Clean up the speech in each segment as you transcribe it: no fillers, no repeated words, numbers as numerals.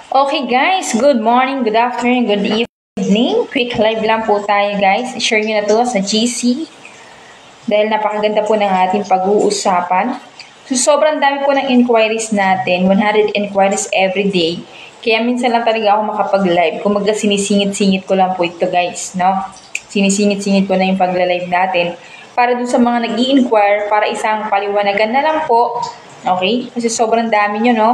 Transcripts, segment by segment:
Okay guys, good morning, good afternoon, good evening. Quick live lang po tayo guys. I-share nyo na to sa GC dahil napakaganda po ng ating pag-uusapan. So sobrang dami po ng inquiries natin, 100 inquiries every day. Kaya minsan lang talaga ako makapag-live. Kumaga sinisingit-singit ko lang po ito guys, no? Sinisingit-singit ko na yung pagla-live natin para dun sa mga nag-i-inquire, para isang paliwanagan na lang po. Okay? Kasi sobrang dami nyo, no?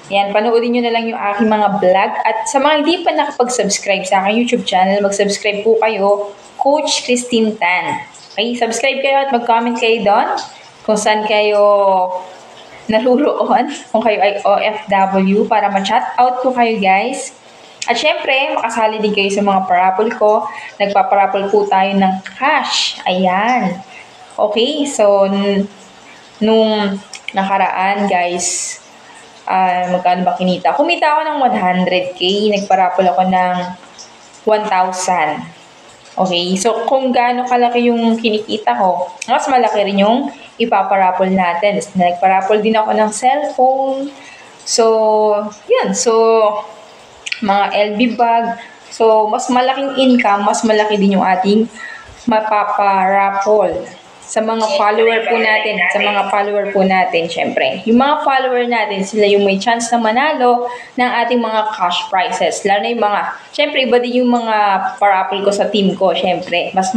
Yan, panoodin nyo na lang yung aking mga vlog. At sa mga hindi pa nakapag-subscribe sa aking YouTube channel, mag-subscribe po kayo, Coach Christine Tan. Okay, subscribe kayo at mag-comment kayo doon kung saan kayo naruroon, kung kayo ay OFW, para ma-chat out ko kayo guys. At syempre, makasali din kayo sa mga parapol ko. Nagpaparapol po tayo ng cash. Ayan. Okay, so nung nakaraan guys, magkano ba kinita? Kumita ako ng 100k, nagparapol ako ng 1,000. Okay, so kung gaano kalaki yung kinikita ko, mas malaki rin yung ipaparapol natin. Nagparapol din ako ng cellphone. So, yun. So, mga LB bag. So, mas malaking income, mas malaki din yung ating mapaparapol. Sa mga follower po natin, syempre. Yung mga follower natin, sila yung may chance na manalo ng ating mga cash prizes. Lalo na yung mga, syempre, iba din yung mga parapol ko sa team ko, syempre. Mas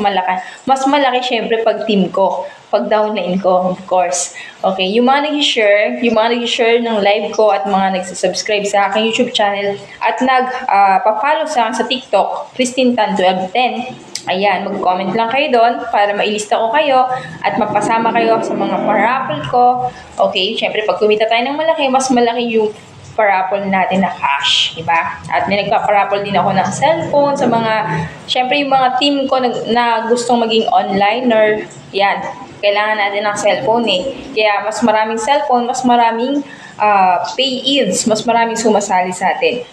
malaki, syempre, pag team ko. Pag downline ko, of course. Okay, yung mga nag-share ng live ko at mga nagsasubscribe sa aking YouTube channel at nag-follow sa akin sa TikTok, Christine Tan 1210. Ayan, mag-comment lang kayo doon para mailista ko kayo at mapasama kayo sa mga parapol ko. Okay, syempre pag kumita tayo ng malaki, mas malaki yung parapol natin na cash, diba? At may nagpa-parapol din ako ng cellphone sa mga, syempre yung mga team ko na gustong maging onliner. Yan, kailangan natin ng cellphone eh. Kaya mas maraming cellphone, mas maraming pay-ins, mas maraming sumasali sa atin.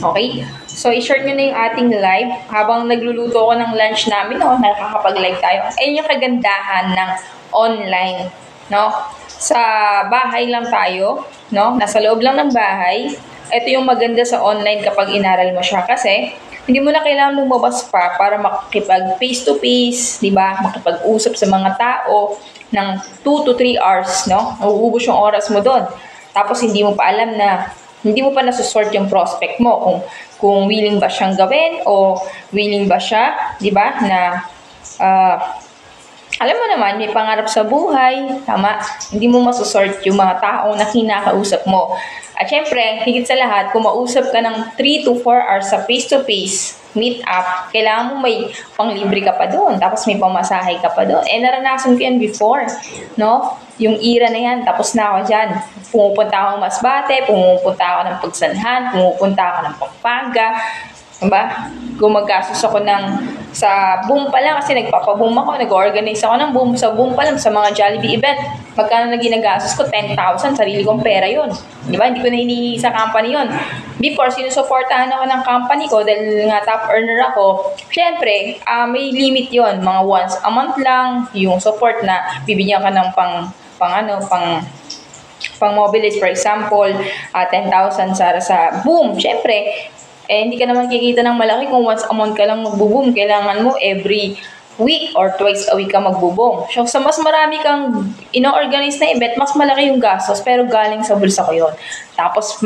Okay? So, i-share nyo na yung ating live. Habang nagluluto ako ng lunch namin, nakakapag-live tayo. Ayun yung kagandahan ng online, no? Sa bahay lang tayo, no? Nasa loob lang ng bahay. Ito yung maganda sa online kapag inaral mo siya. Kasi, hindi mo na kailangan lumabas pa para makipag face-to-face, di ba? Makipag-usap sa mga tao ng 2 to 3 hours, no? Nauubos yung oras mo doon. Tapos, hindi mo pa alam na hindi mo pa nasusort yung prospect mo kung willing ba siyang gawin o willing ba siya, di ba, na alam mo naman, may pangarap sa buhay, tama, hindi mo masusort yung mga taong na kinakausap mo. At syempre, higit sa lahat, kung mausap ka ng 3 to 4 hours sa face-to-face meet up, kailangan mo may panglibre ka pa doon, tapos may pamasahe ka pa doon. Naranasan ko yan before, no? Yung era na yan, tapos na ako dyan. Pumupunta ako ng Masbate, pumupunta ako ng Pagsanhan, pumupunta ako ng Pampanga, diba? Gumagastos ako sa boom pa lang kasi nagpapaboom ako, nag-organize ako ng boom sa boom pa lang sa mga Jollibee event. Magkano na ginagastos ko? 10,000, sarili kong pera yun. Diba? Hindi ko na hinihingi sa company yun. Before, sinusuportahan ako ng company ko dahil nga top earner ako. Siyempre, may limit yon, mga once a month lang, yung support na bibigyan ka ng pang mobilize, for example, 10,000 sa boom. Siyempre, hindi ka naman kikita ng malaki kung once a month ka lang magbo-boom. Kailangan mo every week or twice a week ka magbo-boom. So, mas marami kang ino-organize na event, mas malaki yung gastos, pero galing sa bulsa ko yun. Tapos,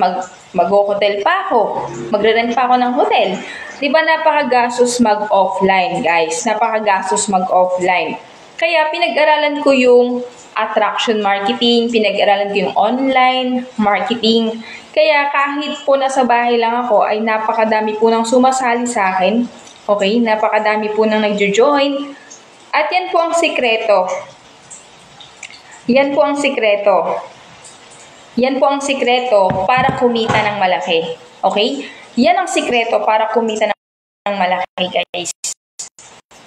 mag-hotel pa ako. Magre-rent pa ako ng hotel. Diba napakagastos mag-offline, guys? Napakagastos mag-offline. Kaya, pinag-aralan ko yung attraction marketing, pinag-aralan ko yung online marketing. Kaya kahit po nasa bahay lang ako, ay napakadami po nang sumasali sa akin. Okay? Napakadami po nang nagjo-join. At yan po ang sikreto. Yan po ang sikreto. Yan po ang sikreto para kumita ng malaki. Okay? Yan ang sikreto para kumita ng malaki, guys.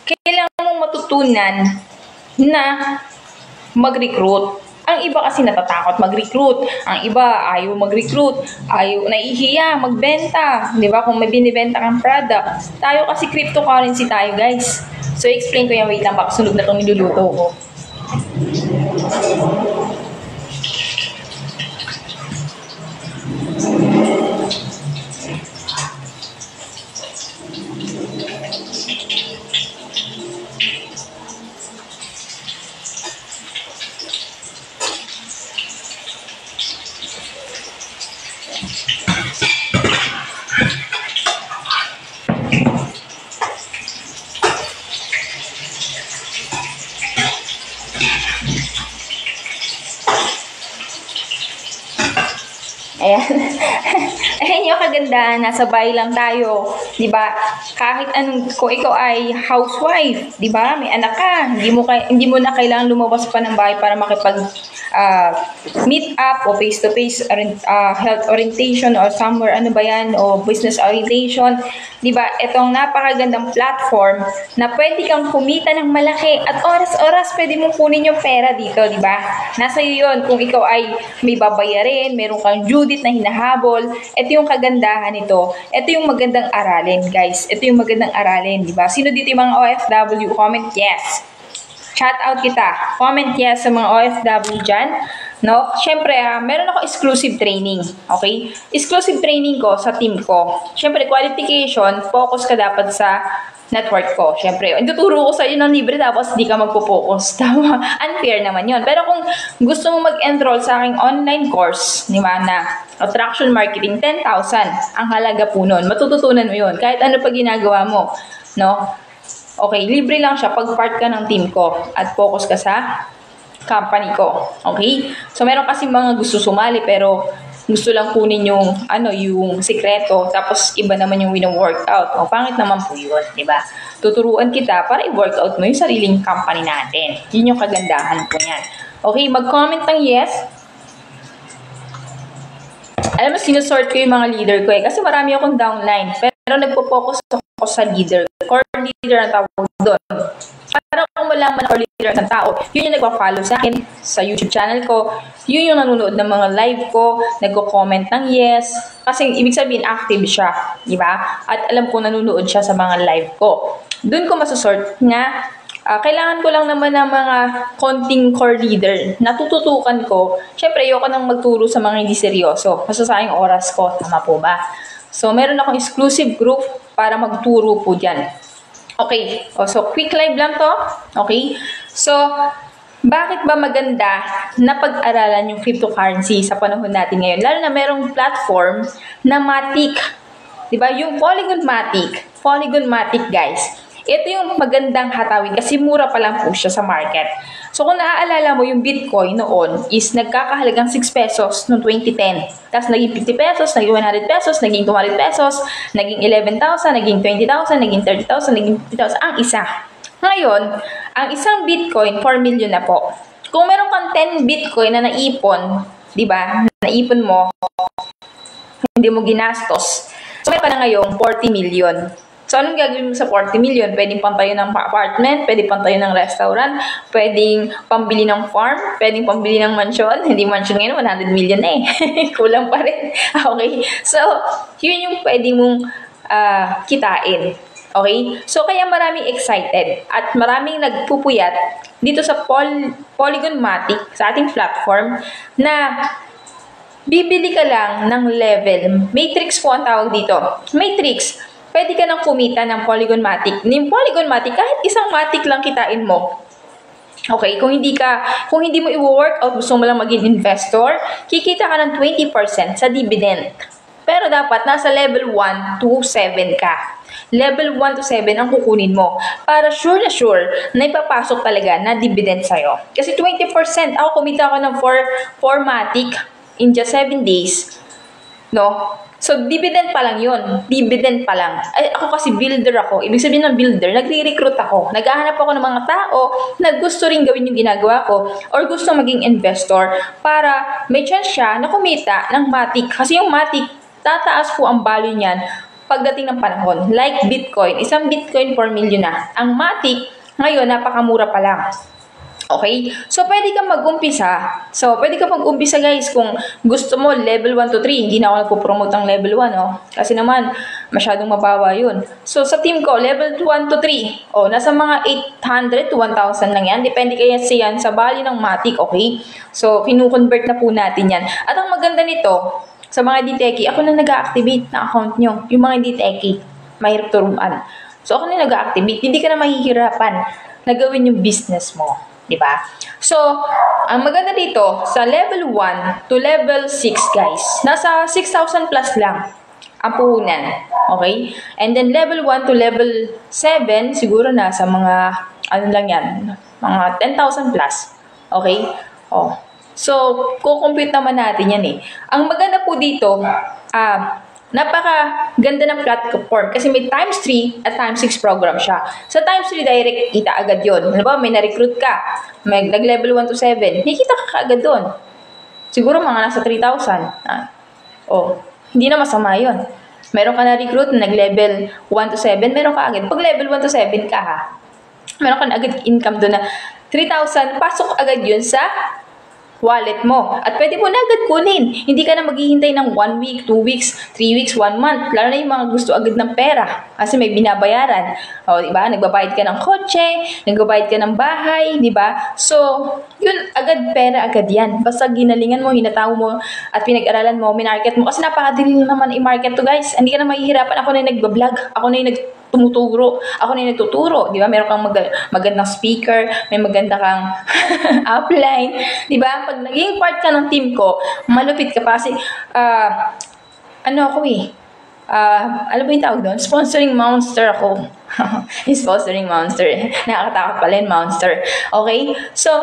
Kailangan mong matutunan na mag-recruit. Ang iba kasi natatakot mag-recruit. Ang iba ayaw mag-recruit. Nahihiya magbenta. Di ba? Kung may binibenta kang product. Tayo kasi cryptocurrency tayo, guys. So, explain ko yan. Wait lang, baka sunog na itong niluluto ko. Ayan. Ayan yung kagandahan, nasa bahay lang tayo, 'di ba? Kahit anong kung ikaw ay housewife, 'di ba? May anak ka, hindi mo na kailangan lumabas pa ng bahay para makipag ah, meet up o face to face health orientation or somewhere ano ba 'yan o business orientation, 'di ba? Itong napakagandang platform na pwede kang kumita ng malaki at oras-oras pwede mong kunin yung pera dito, 'di ba? Nasa iyo 'yon kung ikaw ay may babayarin, meron kang due date na hinahabol. Ito yung kagandahan nito. Ito yung magandang aralin, guys. Ito yung magandang aralin, di ba? Sino dito yung mga OFW? Comment yes. Shout out kita. Comment yes sa mga OFW dyan. No? Siyempre, meron ako exclusive training. Okay? Exclusive training ko sa team ko. Siyempre, qualification, focus ka dapat sa network ko. Siyempre, ituturo ko sa iyo ng libre tapos di ka magpo-focus. Tama? Unfair naman yon. Pero kung gusto mo mag-enroll sa aking online course, di ba, na Attraction Marketing 10,000, ang halaga po nun. Matututunan mo yun. Kahit ano pa ginagawa mo. No? Okay, libre lang siya pag part ka ng team ko at focus ka sa company ko. Okay? So, meron kasi mga gusto sumali pero gusto lang kunin yung yung sikreto tapos iba naman yung wino-workout. O pangit naman po 'yun, 'di ba? Tuturuan kita para i-workout mo yung sariling company natin. 'Yun yung kagandahan po niyan. Okay, mag-comment ng yes. Alam mo, sinusort ko yung mga leader ko kasi marami akong downline. Pero nagpo-focus ako sa leader. Core leader ang tawag doon. Para kung wala man core leader ng tao, yun yung nagpa-follow sa akin sa YouTube channel ko. Yun yung nanonood ng mga live ko, nagko-comment ng yes. Kasi ibig sabihin, active siya. Di ba? At alam ko nanonood siya sa mga live ko. Doon ko masusort nga kailangan ko lang naman ng mga konting core leader na tututukan ko. Siyempre, ayoko nang magturo sa mga hindi seryoso. Masasayang oras ko. Tama po ba? So, meron akong exclusive group para magturo po dyan. Okay. So, quick live lang to. Okay. So, bakit ba maganda na pag-aralan yung cryptocurrency sa panahon natin ngayon? Lalo na merong platform na Matic. Diba? Yung Polygon Matic, guys. Ito yung magandang hatawin kasi mura pa lang po siya sa market. So kung naaalala mo yung Bitcoin noon is nagkakahalagang 6 pesos noong 2010. Tapos naging 50 pesos, naging 100 pesos, naging 200 pesos, naging 11,000, naging 20,000, naging 30,000, naging 50,000 ang isa. Ngayon, ang isang Bitcoin 4 million na po. Kung meron kang 10 Bitcoin na naipon, di ba? Naipon mo, hindi mo ginastos. So meron ka na ngayong 40 million. So, anong gagawin mo sa 40 million? Pwedeng pantayo ng apartment, pwedeng pantayo ng restaurant, pwedeng pambili ng farm, pwedeng pambili ng mansion. Hindi mansion ngayon, 100 million eh. Kulang pa rin. Okay? So, yun yung pwedeng mong kitain. Okay? So, kaya maraming excited at maraming nagpupuyat dito sa Polygon Matic, sa ating platform, na bibili ka lang ng level. Matrix po ang tawag dito. Matrix. Pwede ka nang kumita ng Polygon Matic. Yung Polygon Matic, kahit isang Matic lang kitain mo. Okay, kung hindi mo i-workout, gusto mo lang maging investor, kikita ka ng 20% sa dividend. Pero dapat nasa level 1 to 7 ka. Level 1 to 7 ang kukunin mo. Para sure na ipapasok talaga na dividend sa'yo. Kasi 20%, ako kumita ako ng 4 Matic in just 7 days. No? So, dividend pa lang yun. Dividend pa lang. Ay, ako kasi builder ako. Ibig sabihin ng builder, nagre-recruit ako. Naghahanap ako ng mga tao na gusto rin gawin yung ginagawa ko or gusto maging investor para may chance siya na kumita ng Matic. Kasi yung Matic, tataas po ang value niyan pagdating ng panahon. Like Bitcoin. Isang Bitcoin 4 million na. Ang Matic, ngayon, napakamura pa lang. Okay? So, pwede kang mag-umpisa. Guys, kung gusto mo, level 1 to 3. Hindi na ako nagpo-promote ng level 1, oh. Kasi naman, masyadong mababa yun. So, sa team ko, level 1 to 3. Oh, nasa mga 800 to 1,000 lang yan. Depende kaya siyan sa value ng Matic, okay? So, kinu-convert na po natin yan. At ang maganda nito, sa mga DTechie, ako na nag-activate na account nyo. Yung mga DTechie, mahirap turuan. So, ako na nag-activate. Hindi ka na mahihirapan na gawin yung business mo. Diba? So, ang maganda dito, sa level 1 to level 6, guys, nasa 6,000 plus lang ang puhunan. Okay? And then, level 1 to level 7, siguro nasa mga, ano lang yan, mga 10,000 plus. Okay? Oh. So, kukompute naman natin yan eh. Ang maganda po dito, napaka-ganda ng platform kasi may times 3 at times 6 program siya. Sa times 3 direct, kita agad yun. Halimbawa, may na-recruit ka, may nag-level 1 to 7, nakikita ka kaagad doon. Siguro mga nasa 3,000. Hindi na masama yun. Meron ka na-recruit na nag-level 1 to 7, meron ka agad. Pag level 1 to 7 ka meron ka na agad income doon na 3,000, pasok agad yun sa wallet mo. At pwede mo na agad kunin. Hindi ka na maghihintay ng 1 week, 2 weeks, 3 weeks, 1 month. Lalo na yung mga gusto agad ng pera. Kasi may binabayaran. Diba? Nagbabayad ka ng kotse, nagbabayad ka ng bahay, diba? So, yun, agad pera, agad yan. Basta ginalingan mo, hinataw mo, at pinag-aralan mo, minarket mo. Kasi napakadali naman i-market to, guys. Hindi ka na mahihirapan. Ako na yung nagbablog. Ako na yung tumuturo. Ako na yung nagtuturo. Di ba? Meron kang magandang speaker, may maganda kang upline. Di ba? Pag naging part ka ng team ko, malupit ka pa kasi, ano ba yung tawag doon? Sponsoring monster ako. Sponsoring monster. Nakakatakot pala yung monster. Okay? So,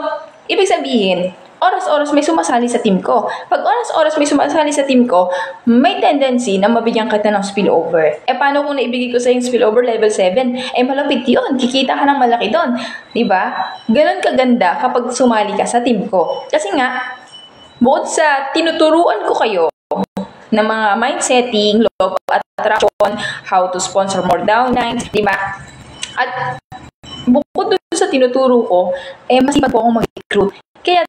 ibig sabihin, oras-oras may sumasali sa team ko. Pag oras-oras may sumasali sa team ko, may tendency na mabigyan kita ng spillover. Paano kung naibigay ko sa yung spillover level 7? Malapit yun. Kikita ka ng malaki doon. Diba? Ganon kaganda kapag sumali ka sa team ko. Kasi nga, bukod sa tinuturuan ko kayo ng mga mind setting, law of attraction, how to sponsor more downlines, diba? At bukod doon sa tinuturo ko, masipag po akong mag-recruit. Kaya,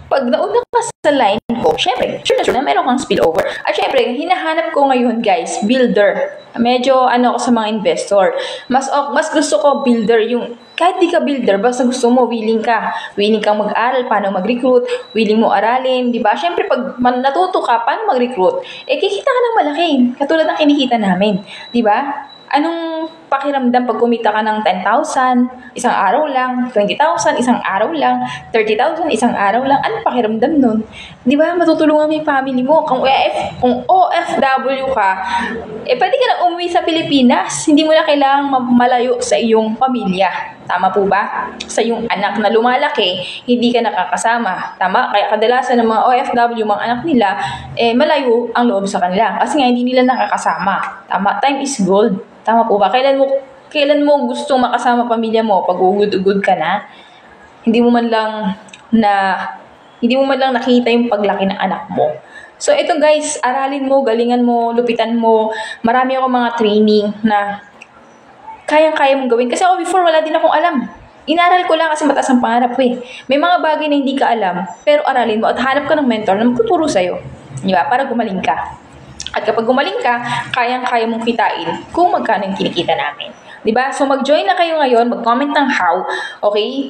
pag nauna ka sa line ko, syempre, sure na meron kang spillover. At syempre, hinahanap ko ngayon, guys, builder. Medyo, ako sa mga investor. Mas gusto ko builder, yung, kahit di ka builder, basta gusto mo, willing kang mag-aral, paano mag-recruit, willing mo aralin, di ba? Syempre, pag natuto ka, paano mag-recruit, kikita ka ng malaki, katulad ng kinikita namin, di ba? Anong pakiramdam pag kumita ka ng 10,000, isang araw lang, 20,000, isang araw lang, 30,000, isang araw lang? Anong pakiramdam nun? Di ba? Matutulungan mo yung family mo. Kung OFW ka, pwede ka na umuwi sa Pilipinas. Hindi mo na kailangang malayo sa iyong pamilya. Tama po ba? Sa iyong anak na lumalaki, hindi ka nakakasama. Tama? Kaya kadalasan ng mga OFW, mga anak nila, malayo ang loob sa kanila. Kasi nga, hindi nila nakakasama. Tama? Time is gold. Tama po ba? Kailan mo gustong makasama pamilya mo? Pag ugod-ugod ka na? Hindi mo man lang nakita yung paglaki ng anak mo. So, ito guys, aralin mo, galingan mo, lupitan mo. Marami ako mga training na kayang-kaya mong gawin. Kasi ako before, wala din akong alam. Inaral ko lang kasi mataas ang pangarap ko eh. May mga bagay na hindi ka alam, pero aralin mo at hanap ka ng mentor na magtuturo sa'yo. Di ba? Para gumaling ka. At kapag gumaling ka, kayang-kaya mong kitain kung magkano yung kinikita namin. Diba? So, mag-join na kayo ngayon, mag-comment ng how, okay?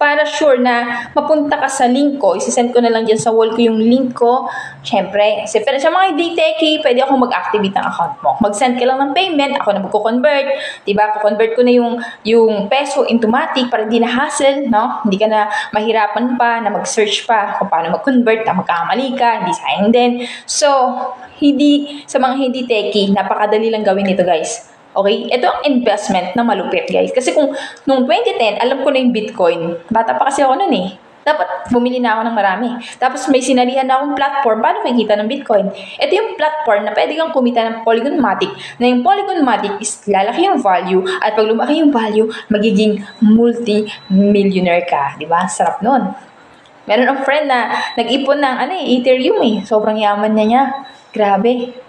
Para sure na mapunta ka sa link ko, isisend ko na lang dyan sa wall ko yung link ko. Siyempre, pero sa mga hindi techie, pwede akong mag-activate ng account mo. Mag-send ka lang ng payment, ako na magko-convert. Diba? Kukonvert ko na yung peso into matic para hindi na hassle, no? Hindi ka na mahirapan pa na mag-search pa kung paano mag-convert, na magkakamali ka, hindi sayang din. So, sa mga hindi techie, napakadali lang gawin ito, guys. Okay? Ito ang investment na malupit, guys. Kasi kung noong 2010, alam ko na yung Bitcoin. Bata pa kasi ako noon eh. Dapat bumili na ako ng marami. Tapos may sinalihan na akong platform. Paano kikita ng Bitcoin? Ito yung platform na pwede kang kumita ng Polygonmatic. Na yung Polygonmatic is lalaki yung value. At pag lumaki yung value, magiging multi-millionaire ka. Diba? Sarap nun. Meron ang friend na nag-ipon ng Ethereum eh. Sobrang yaman niya. Grabe.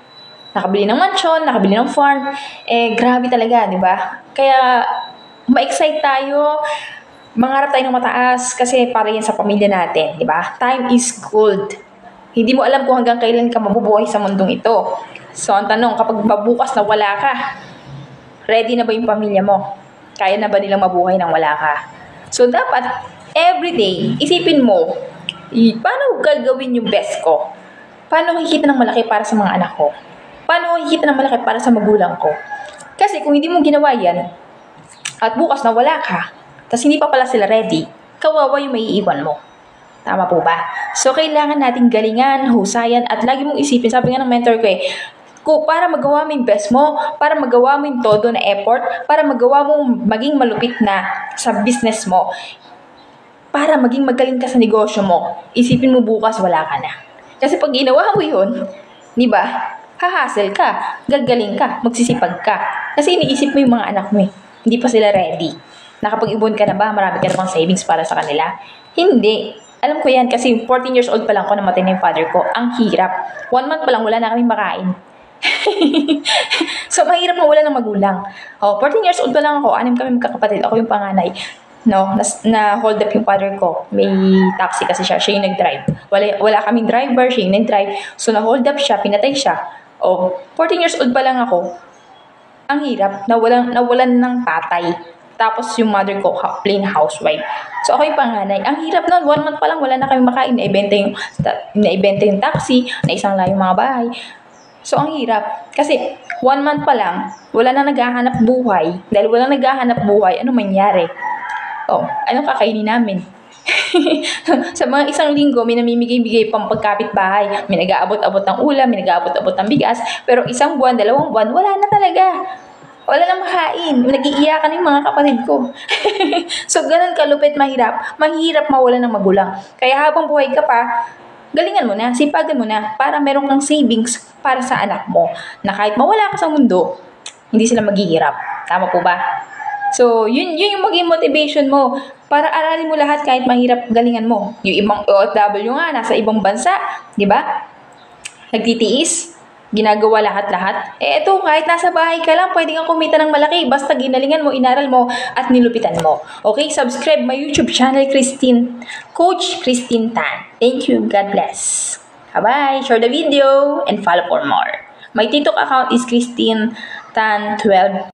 Nakabili ng mansion, nakabili ng farm. Grabe talaga, di ba? Kaya, ma-excite tayo. Mangarap tayo ng mataas kasi para yan sa pamilya natin, di ba? Time is gold. Hindi mo alam kung hanggang kailan ka mabubuhay sa mundong ito. So, ang tanong, kapag mabukas na wala ka, ready na ba yung pamilya mo? Kaya na ba nilang mabuhay nang wala ka? So, dapat, everyday, isipin mo, paano gagawin yung best ko? Paano makikita ng malaki para sa mga anak ko? Paano makikita ng malaki para sa magulang ko? Kasi kung hindi mo ginawa yan, at bukas na wala ka, tapos hindi pa pala sila ready, kawawa yung maiiwan mo. Tama po ba? So, kailangan nating galingan, husayan, at lagi mong isipin, sabi nga ng mentor ko para magawa mo yung best mo, para magawa mo yung todo na effort, para magawa mo maging malupit na sa business mo, para maging magaling ka sa negosyo mo. Isipin mo bukas wala ka na. Kasi pag ginawa mo yun, di ba? Hahassle ka, gagaling ka, magsisipag ka. Kasi iniisip mo yung mga anak mo eh. Hindi pa sila ready. Nakapag-ibon ka na ba? Marami ka na bang savings para sa kanila? Hindi. Alam ko yan kasi 14 years old pa lang ko namatay na yung father ko. Ang hirap. 1 month pa lang wala na kaming makain. So, mahirap mawala ng magulang. 14 years old pa lang ako. 6 kami magkakapatid. Ako yung panganay. No, na hold up yung father ko. May taxi kasi siya. Siya yung nag-drive. Wala kaming driver. Siya yung nag-drive. So, na-hold up siya. Pinatay siya. 14 years old pa lang ako. Ang hirap. Nawalan ng tatay. Tapos yung mother ko, plain housewife. So ako yung panganay. Ang hirap nun. 1 month pa lang, wala na kami makain. Naibenta yung taxi, na isang lang yung mga bahay. So ang hirap. Kasi 1 month pa lang, wala na naghahanap buhay. Dahil wala naghahanap buhay, ano mangyari? Anong kakainin namin? Sa mga isang linggo, may namimigay-bigay pang pagkapit-bahay. May nag-aabot-abot ng ulam, may nag-aabot-abot ng bigas. Pero 1 buwan, 2 buwan, wala na talaga. Wala na makain. Nag-iiyakan yung mga kapatid ko. So, ganun kalupit, mahirap. Mahirap mawala ng magulang. Kaya habang buhay ka pa, galingan mo na, sipagan mo na, para meron kang savings para sa anak mo. Na kahit mawala ka sa mundo, hindi sila maghihirap. Tama po ba? So, yun yung maging motivation mo para aralin mo lahat kahit mahirap galingan mo. Yung ibang OFW nga, nasa ibang bansa, di ba? Nagtitiis, ginagawa lahat-lahat. Eto, kahit nasa bahay ka lang, pwede kang kumita ng malaki. Basta ginalingan mo, inaral mo, at nilupitan mo. Okay, subscribe my YouTube channel, Coach Christine Tan. Thank you. God bless. Bye-bye. Share the video and follow for more. My TikTok account is Christine Tan 12.